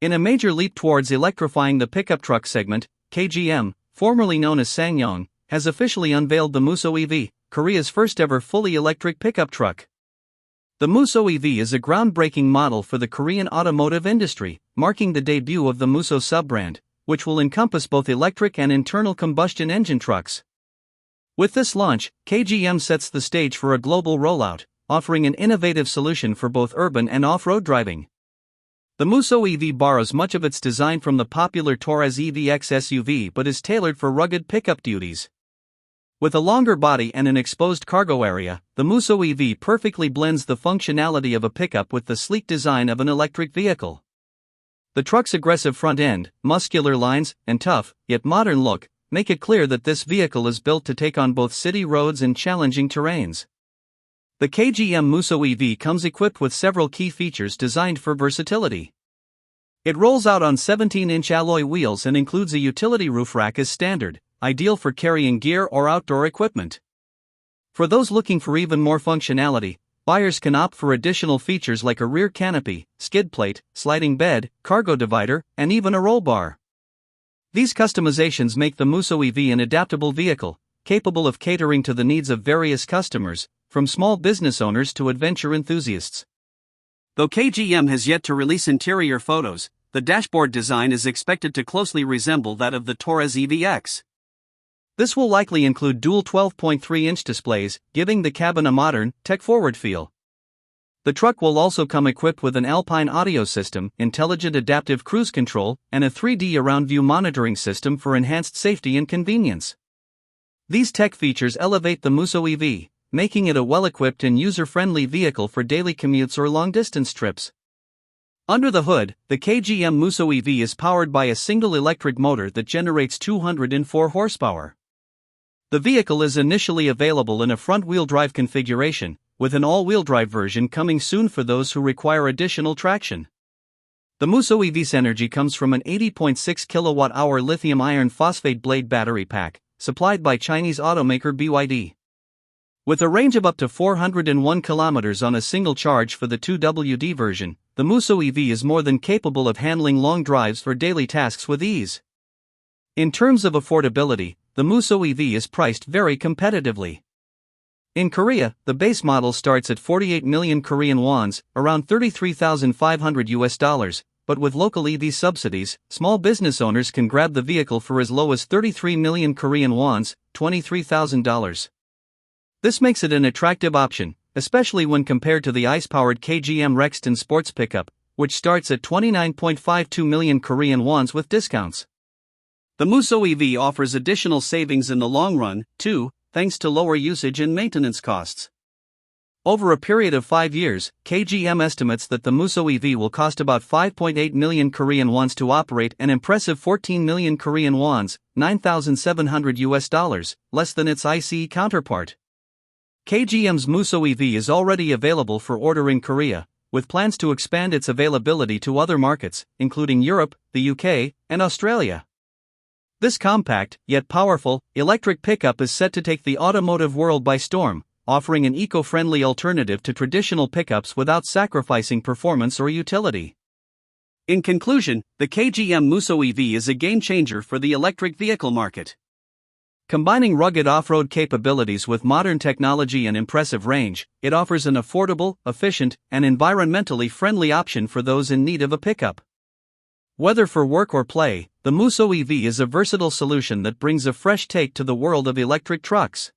In a major leap towards electrifying the pickup truck segment, KGM, formerly known as SsangYong, has officially unveiled the Musso EV, Korea's first ever fully electric pickup truck. The Musso EV is a groundbreaking model for the Korean automotive industry, marking the debut of the Musso sub-brand, which will encompass both electric and internal combustion engine trucks. With this launch, KGM sets the stage for a global rollout, offering an innovative solution for both urban and off-road driving. The Musso EV borrows much of its design from the popular Torres EVX SUV but is tailored for rugged pickup duties. With a longer body and an exposed cargo area, the Musso EV perfectly blends the functionality of a pickup with the sleek design of an electric vehicle. The truck's aggressive front end, muscular lines, and tough, yet modern look, make it clear that this vehicle is built to take on both city roads and challenging terrains. The KGM Musso EV comes equipped with several key features designed for versatility. It rolls out on 17-inch alloy wheels and includes a utility roof rack as standard, ideal for carrying gear or outdoor equipment. For those looking for even more functionality, buyers can opt for additional features like a rear canopy, skid plate, sliding bed, cargo divider, and even a roll bar. These customizations make the Musso EV an adaptable vehicle, capable of catering to the needs of various customers, from small business owners to adventure enthusiasts. Though KGM has yet to release interior photos, the dashboard design is expected to closely resemble that of the Torres EVX. This will likely include dual 12.3-inch displays, giving the cabin a modern, tech-forward feel. The truck will also come equipped with an Alpine audio system, intelligent adaptive cruise control, and a 3D around-view monitoring system for enhanced safety and convenience. These tech features elevate the Musso EV, making it a well-equipped and user-friendly vehicle for daily commutes or long-distance trips. Under the hood, the KGM Musso EV is powered by a single electric motor that generates 204 horsepower. The vehicle is initially available in a front-wheel drive configuration, with an all-wheel drive version coming soon for those who require additional traction. The Musso EV's energy comes from an 80.6 kWh lithium iron phosphate blade battery pack, supplied by Chinese automaker BYD. With a range of up to 401 km on a single charge for the 2WD version, the Musso EV is more than capable of handling long drives for daily tasks with ease. In terms of affordability, the Musso EV is priced very competitively. In Korea, the base model starts at 48 million Korean wons, around $33,500, but with local EV subsidies, small business owners can grab the vehicle for as low as 33 million Korean wons, $23,000. This makes it an attractive option, especially when compared to the ICE-powered KGM Rexton sports pickup, which starts at 29.52 million Korean wons with discounts. The Musso EV offers additional savings in the long run, too, thanks to lower usage and maintenance costs. Over a period of 5 years, KGM estimates that the Musso EV will cost about 5.8 million Korean wons to operate, an impressive 14 million Korean wons, $9,700, less than its ICE counterpart. KGM's Musso EV is already available for order in Korea, with plans to expand its availability to other markets, including Europe, the UK, and Australia. This compact, yet powerful, electric pickup is set to take the automotive world by storm, offering an eco-friendly alternative to traditional pickups without sacrificing performance or utility. In conclusion, the KGM Musso EV is a game-changer for the electric vehicle market. Combining rugged off-road capabilities with modern technology and impressive range, it offers an affordable, efficient, and environmentally friendly option for those in need of a pickup. Whether for work or play, the Musso EV is a versatile solution that brings a fresh take to the world of electric trucks.